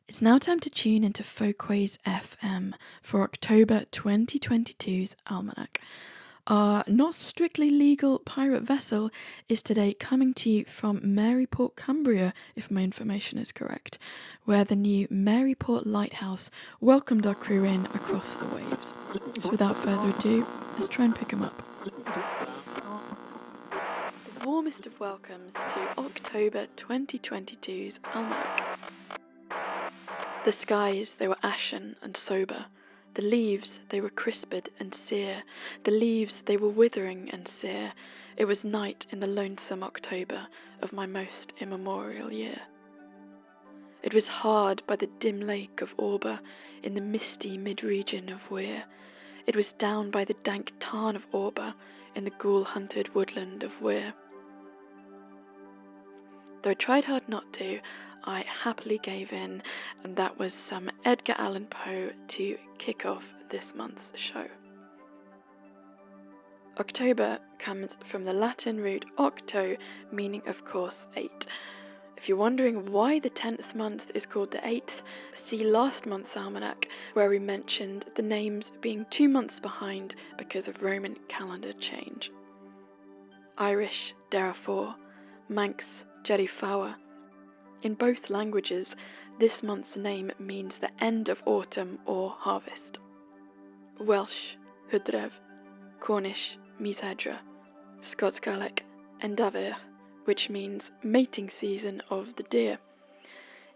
It's now time to tune into Folkways FM for October 2022's Almanac. Our not strictly legal pirate vessel is today coming to you from Maryport, Cumbria, if my information is correct, where the new Maryport Lighthouse welcomed our crew in across the waves. So without further ado, let's try and pick them up. The warmest of welcomes to October 2022's Almanac. The skies, they were ashen and sober. The leaves, they were crisped and sere. The leaves, they were withering and sere. It was night in the lonesome October of my most immemorial year. It was hard by the dim lake of Auber, in the misty mid-region of Weir. It was down by the dank tarn of Auber, in the ghoul-hunted woodland of Weir. Though I tried hard not to, I happily gave in, and that was some Edgar Allan Poe to kick off this month's show. October comes from the Latin root octo, meaning of course 8. If you're wondering why the 10th month is called the 8th, see last month's almanac where we mentioned the names being 2 months behind because of Roman calendar change. Irish, Derafor, Manx, Jerifawa. In both languages, this month's name means the end of autumn or harvest. Welsh, Hydref, Cornish, Mishedra, Scots Gaelic, Endafir, which means mating season of the deer.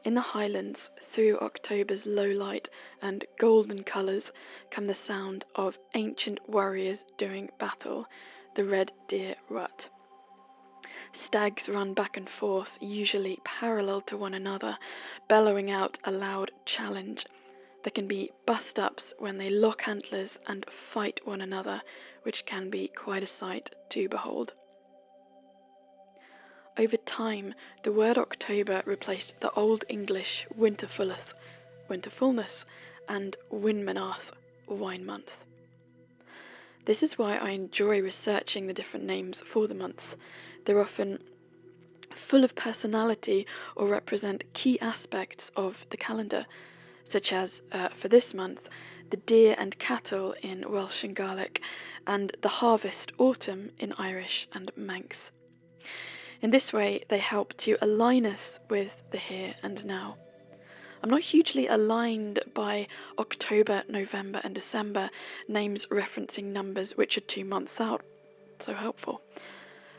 In the Highlands, through October's low light and golden colours, come the sound of ancient warriors doing battle, the red deer rut. Stags run back and forth, usually parallel to one another, bellowing out a loud challenge. There can be bust-ups when they lock antlers and fight one another, which can be quite a sight to behold. Over time, the word October replaced the Old English winterfulleth, winterfulness, and winmenath, wine month. This is why I enjoy researching the different names for the months. They're often full of personality or represent key aspects of the calendar, such as, for this month, the deer and cattle in Welsh and Gaelic, and the harvest autumn in Irish and Manx. In this way, they help to align us with the here and now. I'm not hugely aligned by October, November and December, names referencing numbers which are 2 months out. So helpful.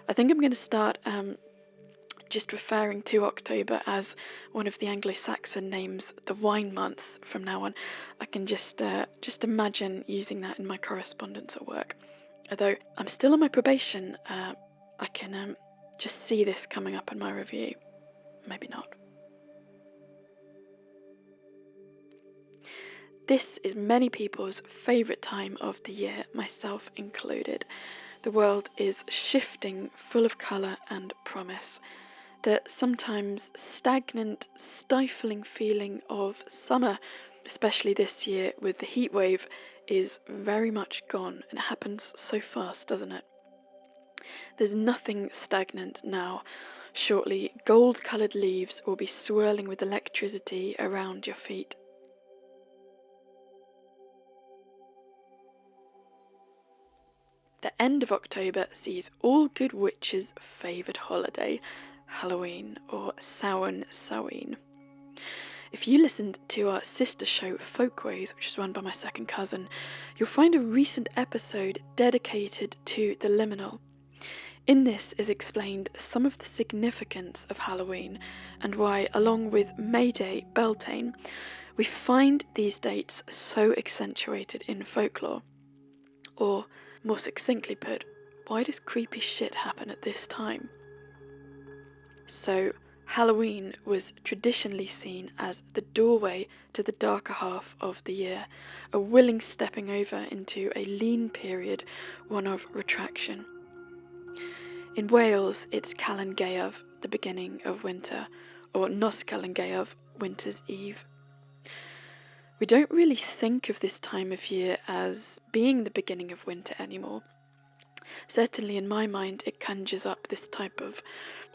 I think I'm going to start just referring to October as one of the Anglo-Saxon names, the wine month, from now on. I can just imagine using that in my correspondence at work. Although I'm still on my probation, I can just see this coming up in my review. Maybe not. This is many people's favourite time of the year, myself included. The world is shifting, full of colour and promise. The sometimes stagnant, stifling feeling of summer, especially this year with the heat wave, is very much gone, and it happens so fast, doesn't it? There's nothing stagnant now. Shortly, gold-coloured leaves will be swirling with electricity around your feet. The end of October sees all good witches' favoured holiday, Halloween, or Samhain. If you listened to our sister show Folkways, which is run by my second cousin, you'll find a recent episode dedicated to the liminal. In this is explained some of the significance of Halloween and why, along with May Day, Beltane, we find these dates so accentuated in folklore. Or, more succinctly put, why does creepy shit happen at this time? So, Halloween was traditionally seen as the doorway to the darker half of the year, a willing stepping over into a lean period, one of retraction. In Wales, it's Calan Gaeaf, the beginning of winter, or Nos Calan Gaeaf, winter's eve. We don't really think of this time of year as being the beginning of winter anymore. Certainly in my mind, it conjures up this type of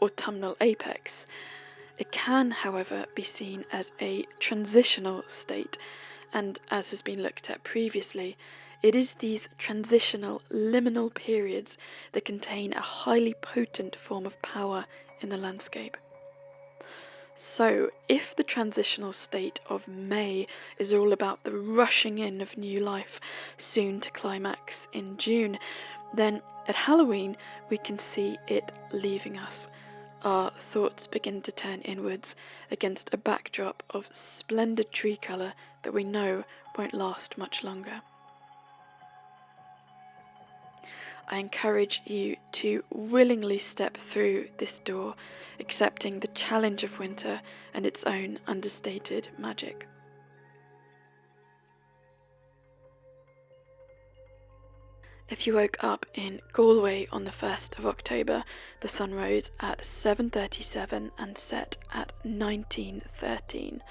autumnal apex. It can, however, be seen as a transitional state, and as has been looked at previously, it is these transitional liminal periods that contain a highly potent form of power in the landscape. So, if the transitional state of May is all about the rushing in of new life, soon to climax in June, then at Halloween we can see it leaving us. Our thoughts begin to turn inwards against a backdrop of splendid tree colour that we know won't last much longer. I encourage you to willingly step through this door, accepting the challenge of winter and its own understated magic. If you woke up in Galway on the 1st of October, the sun rose at 7:37 and set at 19:13.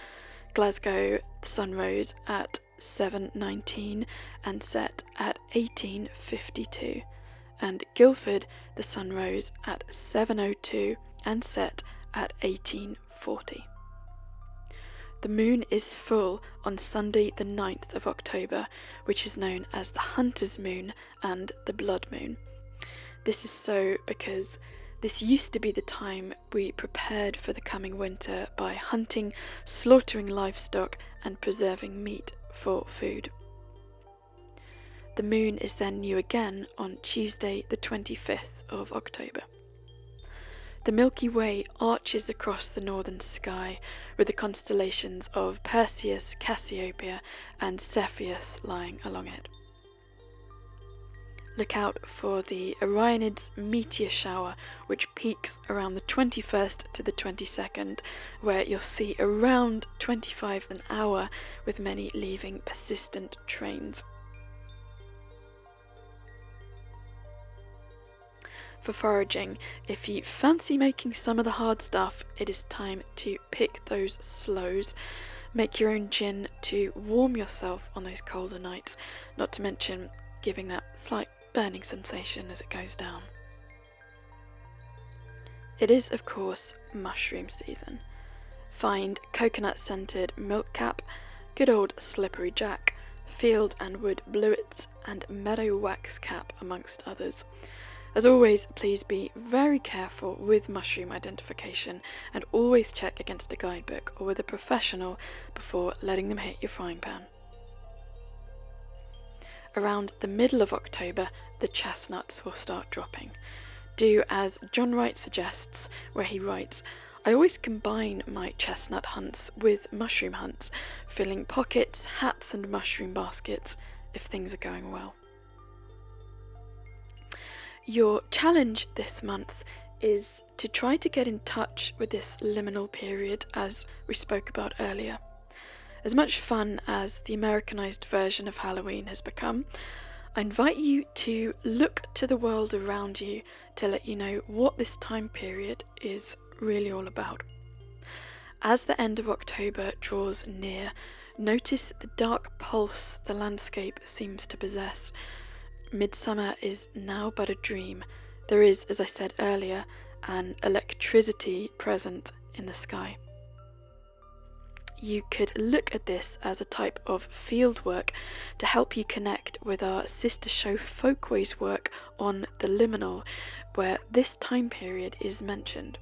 Glasgow, the sun rose at 7:19 and set at 18:52. And Guildford, the sun rose at 7:02 and set at 18:40. The moon is full on Sunday the 9th of October, which is known as the Hunter's Moon and the Blood Moon. This is so because this used to be the time we prepared for the coming winter by hunting, slaughtering livestock and preserving meat for food. The moon is then new again on Tuesday the 25th of October. The Milky Way arches across the northern sky, with the constellations of Perseus, Cassiopeia, and Cepheus lying along it. Look out for the Orionids meteor shower, which peaks around the 21st to the 22nd, where you'll see around 25 an hour, with many leaving persistent trains. For foraging, if you fancy making some of the hard stuff, it is time to pick those sloes. Make your own gin to warm yourself on those colder nights, not to mention giving that slight burning sensation as it goes down. It is, of course, mushroom season. Find coconut-scented milkcap, good old slippery jack, field and wood bluets, and meadow waxcap, amongst others. As always, please be very careful with mushroom identification and always check against a guidebook or with a professional before letting them hit your frying pan. Around the middle of October, the chestnuts will start dropping. Do as John Wright suggests, where he writes, "I always combine my chestnut hunts with mushroom hunts, filling pockets, hats and mushroom baskets if things are going well." Your challenge this month is to try to get in touch with this liminal period, as we spoke about earlier. As much fun as the Americanized version of Halloween has become, I invite you to look to the world around you to let you know what this time period is really all about. As the end of October draws near, notice the dark pulse the landscape seems to possess. Midsummer is now but a dream. There is, as I said earlier, an electricity present in the sky. You could look at this as a type of field work to help you connect with our sister show Folkway's work on the liminal, where this time period is mentioned.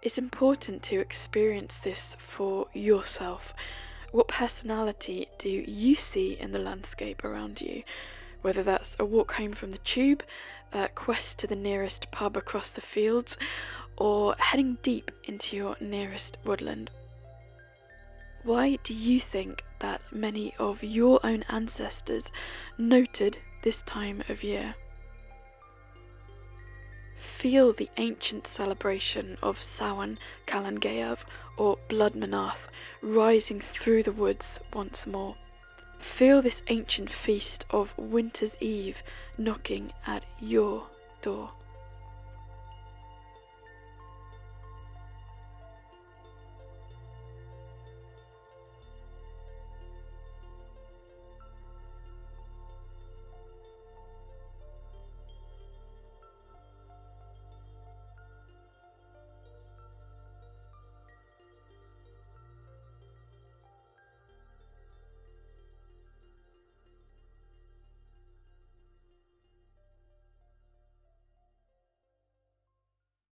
It's important to experience this for yourself. What personality do you see in the landscape around you? Whether that's a walk home from the tube, a quest to the nearest pub across the fields, or heading deep into your nearest woodland. Why do you think that many of your own ancestors noted this time of year? Feel the ancient celebration of Samhain, Calan Gaeaf, or Blood Manath rising through the woods once more. Feel this ancient feast of Winter's Eve knocking at your door.